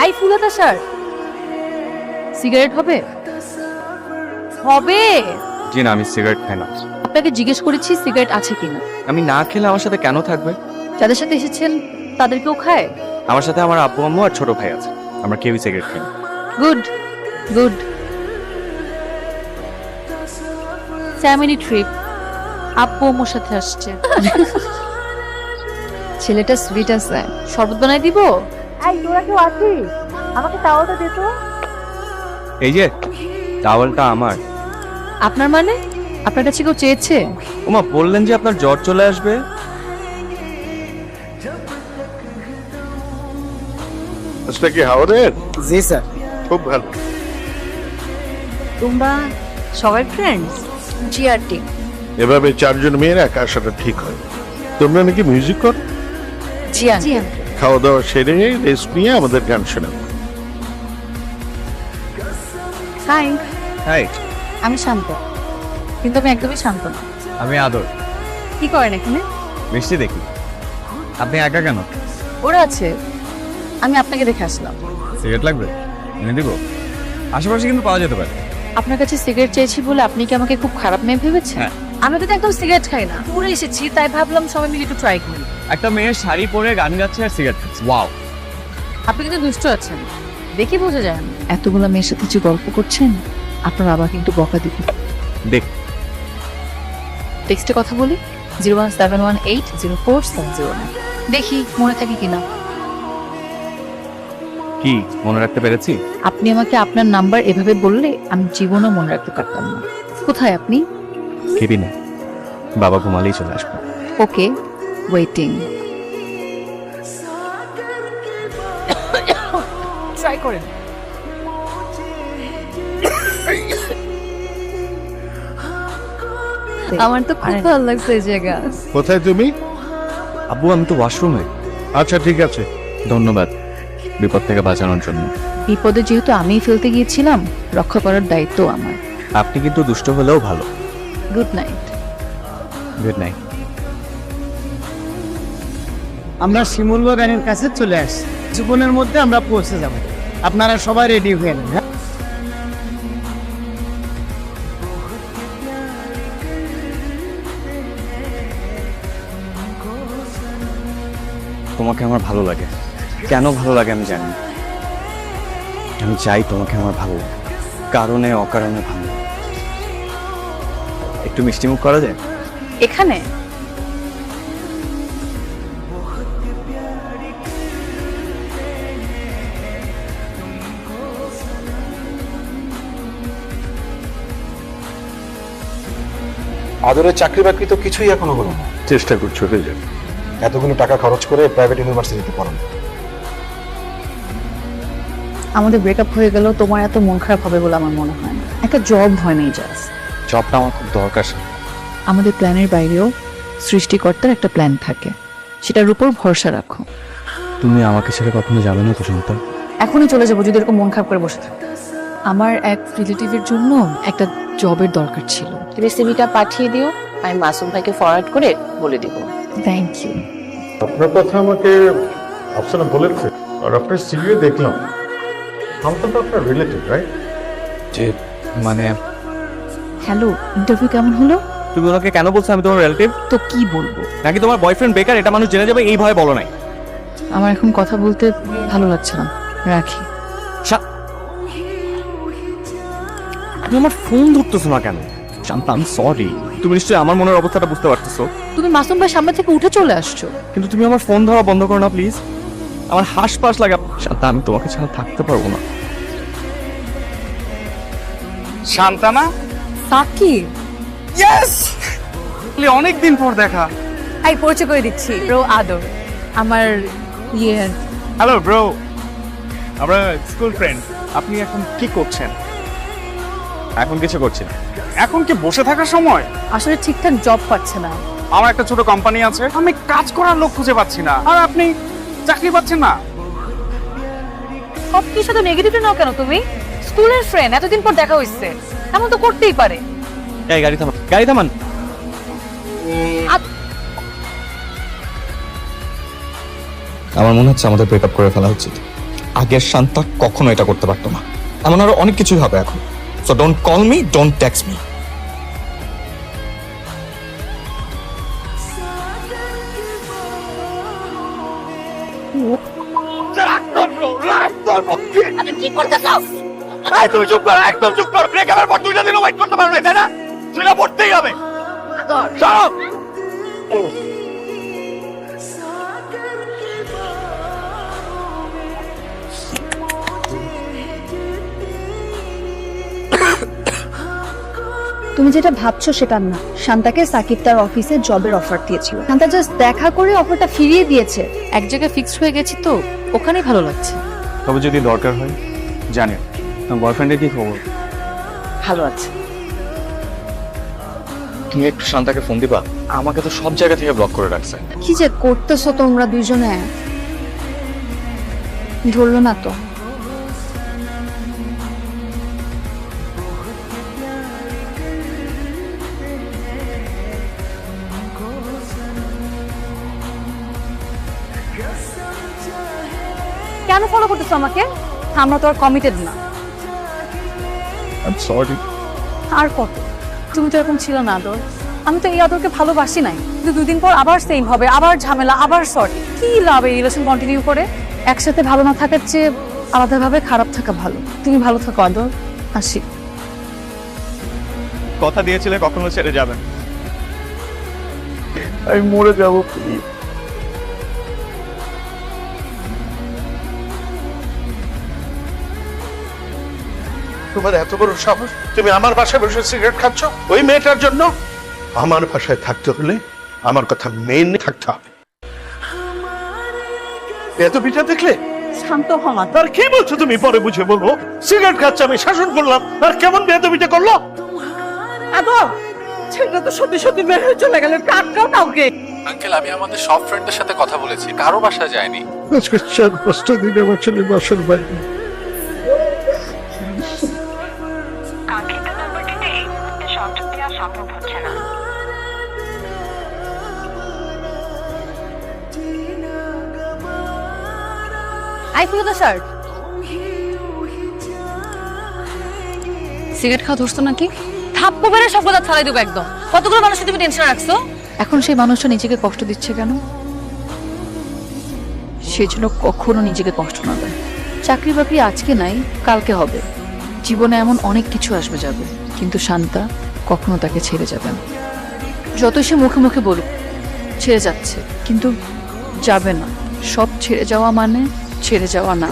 I ফুলাতা sir, cigarette হবে? হবে। জি না, আমি সিগারেট খাই না। আপনাকে জিজ্ঞেস করেছি সিগারেট আছে কিনা। আমি না খেলে আমার সাথে কেন থাকবে? যাদের সাথে এসেছেন তাদেরকেও খায়? আমার সাথে আমার আব্বু আম্মু আর ছোট ভাই আছে, আমরা কেউই সিগারেট খাই না। Good good. ফ্যামিলি ট্রিপ, আব্বু আম্মুর সাথে আসছে। ছেলেটা সুইট আছে, শরবত বানাই দিব? এই তোরা কেউ আছিস? আমাকে টাওয়ালটা দে তো। এই যে টাওয়ালটা আমার। আপনার মানে? আপনার কাছে কেউ চেয়েছে? ওমা, বললেন যে আপনার জ্বর চলে আসবে। আজটা কি হাওড়ের? জি স্যার। খুব ভালো। তোমরা সবাই ফ্রেন্ডস? জিআরটি। এভাবে চারজন মেয়ের একা আসাটা ঠিক হয়। তোমরা নাকি মিউজিক কর? জি। খাওয়া দাওয়া সেরে রেস্ট নিয়ে আমাদের গান শোনাবো। হাই, হাই, আমি শান্ত, কিন্তু আমি একদমই শান্ত না। আমি আদর। কি করেন এখানে? মিষ্টি দেখি। আপনি একা কেন? ওরা আছে, আমি আপনাকে দেখে আসলাম। সিগারেট লাগবে? এনে দিব। আশেপাশে কিন্তু পাওয়া যেতে পারে। আপনার কাছে সিগারেট চেয়েছি বলে আপনি কি আমাকে খুব খারাপ মেয়ে ভেবেছেন? হ্যাঁ। আমি তো একদম সিগারেট খাই না, পুরো এসেছি তাই ভাবলাম সবাই মিলে একটু ট্রাই করি। একটা মেয়ে শাড়ি পরে গান গাচ্ছে আর সিগারেট খাচ্ছে। ওয়াও। আপনি কিন্তু দুষ্ট আছেন, দেখি বোঝা যায় না। এতগুলো মেয়ের সাথে যে গল্প করছেন, আপনার বাবা কিন্তু বকা দিবে। দেখ, টেক্সটে কথা বলি 017180479। দেখি মনে থাকে কিনা। কি মনে রাখতে পেরেছি? আপনি আমাকে আপনার নাম্বার এভাবে বললে আমি জীবনও মনে রাখতে পারতাম না। কোথায় আপনি? কেবিনে। বাবা ঘুমালেই চলে আসবে। ওকে, ওয়েটিং। ট্রাই করেন। আমার তো খুব ভালো লাগছে এই জায়গা। কোথায় তুমি? আব্বু, আমি তো ওয়াশরুমে। আচ্ছা ঠিক আছে। ধন্যবাদ বিপদ থেকে বাঁচানোর জন্য। বিপদে যেহেতু আমিই ফেলতে গিয়েছিলাম, রক্ষা করার দায়িত্ব আমার। আপনি কিন্তু দুষ্ট হলেও ভালো। Good night. Good night. আমরা শিমুল বাগানের কাছে চলে আসছি, জীবনের মধ্যে আমরা পৌঁছে যাব। আপনারা সবাই রেডি হয়ে নেন। হ্যাঁ? তোমাকে আমার ভালো লাগে। কেন ভালো লাগে আমি জানি না। আমি চাই তোমাকে আমার ভালো লাগে, কারণে অকারণে ভালো লাগে। একটু মিষ্টি মুখ করা যায়? এখানে আদরের চাকরি বাকরি তো কিছুই এখনো হলো না। চেষ্টা করছো, হয়ে যাবে। এতগুলো টাকা খরচ করে প্রাইভেট ইউনিভার্সিটিতে পড়ানো। আমাদের ব্রেকআপ হয়ে গেল, তোমার এত মন খারাপ হবে বলে আমার মনে হয় না। একটা জব হয় নাই জাস্ট। জবটা আমার খুব দরকার। আমাদের প্ল্যানের বাইরেও সৃষ্টিকর্তার একটা প্ল্যান থাকে, সেটার উপর ভরসা রাখো। তুমি আমাকে ছেড়ে কখনো যাবে না তো সন্তান? এখনই চলে যাবো যদি এরকম মন খারাপ করে বসে থাকো। আমার এক রিলেটিভের জন্য একটা জবের দরকার ছিল। রেসিপিটা পাঠিয়ে দিও, আমি মাসুম ভাইকে ফরওয়ার্ড করে বলে দিব। Thank you. আপনার কথা আমাকে আফসানা বলেছে, আর আপনার সিভিও দেখলাম। আমরা তো আপনার রিলেটিভ, রাইট? যে মানে হ্যালো, ইন্টারভিউ কেমন হলো? তুমি ওনাকে কেন বলছো আমি তোমার রিলেটিভ? তো কি বলবো? নাকি তোমার বয়ফ্রেন্ড বেকার এটা মানুষ জেনে যাবে এই ভয়ে বলো নাই? আমার এখন কথা বলতে ভালো লাগছে না, রাখি। তুমি আমার ফোন ধরতেছো না কেন? শান্তা, আমি সরি। তুমি নিশ্চয়ই আমার মনের অবস্থাটা বুঝতে পারতেছো। তুমি মাসুম ভাই সামনে থেকে উঠে চলে আসছো। কিন্তু তুমি আমার ফোন ধরা বন্ধ করো না প্লিজ। আমার হাসপাস লাগে। শান্তা, আমি তোমাকে ছাড়া থাকতে পারবো না। শান্তানা, সাকিব, ইয়েস, অনেক দিন পর দেখা। এই পরিচয় করে দিচ্ছি, ব্রো আদর, আমার ইয়ে। হ্যালো ব্রো, আমরা স্কুল ফ্রেন্ড। আপনি এখন কি করছেন? এখন কিছু করছি না। এখন কি বসে থাকার সময়? আসলে ঠিকঠাক জব পাচ্ছে না। আমার একটা ছোট কোম্পানি আছে, আমি কাজ করার লোক খুঁজে পাচ্ছি না, আর আপনি চাকরি পাচ্ছেন না। সব কিছু তো নেগেটিভ নাও কেন তুমি? স্কুলের ফ্রেন্ড, এতদিন পর দেখা হইছে, এমন তো করতেই পারে। এই গাড়ি থামান, গাড়ি থামান। আমার মনে হচ্ছে আমাদের ব্রেকআপ করে ফেলা উচিত। আগের শান্তা কখনো এটা করতে পারতো না। এমন আরো অনেক কিছুই হবে এখন। So don't call me, don't text me. তুমি চুপ করো, একদম চুপ করো। ব্রেকআপের পর 2টা দিন ওয়েট করতে পারবে না, তাই না? সেটা পড়তেই হবে। চলো। তুমি যেটা ভাবছো সেটা না। শান্তাকে সাকিব তার অফিসে জবের অফার দিয়েছিল, শান্তা জাস্ট দেখা করে অফারটা ফিরিয়ে দিয়েছে। এক জায়গায় ফিক্সড হয়ে গেছি তো, ওখানেই ভালো লাগছে। তবে যদি দরকার হয় জানেন আমার বয়ফ্রেন্ডের কি খবর? ভালো আছে। তুমি একটু শান্তাকে ফোন দিবা? আমাকে তো সব জায়গা থেকে ব্লক করে রাখছে। কি যে করতেছো তোমরা দুইজনে, ধরলো না তো। কেন ফলো করতেছো আমাকে? আমরা তো আর কমিটেড না। I am sorry. আর কত? তুমি তো এরকম ছিল না আদর। আমি তো এই আদরকে ভালোবাসি নাই, কিন্তু 2 দিন পর আবার সেম হবে, আবার ঝামেলা, আবার সরি। কি লাভ এই রিলেশন কন্টিনিউ করে? একসাথে ভালো না থাকার চেয়ে আলাদাভাবে খারাপ থাকা ভালো। তুমি ভালো থাকো আদর, আসি। কথা দিয়েছিলে কখনো ছেড়ে যাবেন। আমি মরে যাবো প্লিজ। তোমার এত বড় সাহস, তুমি আমার বাসায় বসে সিগারেট খাচ্ছ ওই মেয়েটার জন্য? আমার বাসায় থাকতে হলে আমার কথা মেনে থাকতে হবে। এত পিঠা দেখলে? শান্ত হমা। আর কি বলছো তুমি? পরে বুঝে বলবো। সিগারেট খাচ্ছে আমি শাসন করলাম, আর কেমন বেয়াদবিটা করলো? আদর, ছেলেটা তো সত্যি সত্যি বের হয়ে চলে গেল। কাটকাও কাউকে। আঙ্কেল, আমি আমাদের সব ফ্রেন্ডদের সাথে কথা বলেছি, কারো বাসায় যায়নি। আজকে 4-5টা দিন আমার ছেলে বাসার বাইরে। I feel the shirt. Cigarette খাওয়া ধরছো নাকি? থাপ্পো বেড়ে সব কথা ছাড়াই দেবো একদম। কতগুলো মানুষের তুমি টেনশন রাখছো? এখন সেই মানুষটা নিজেকে কষ্ট দিচ্ছে কেন? সেই জন্য কখনো নিজেকে কষ্ট না দেয়। চাকরি বাকরি আজকে নাই, কালকে হবে। জীবনে এমন অনেক কিছু আসবে যাবে, কিন্তু শান্তা কখনো তাকে ছেড়ে যাবে না। যত সে মুখে মুখে বলুক ছেড়ে যাচ্ছে, কিন্তু যাবে না। সব ছেড়ে যাওয়া মানে ছেড়ে যাওয়া না।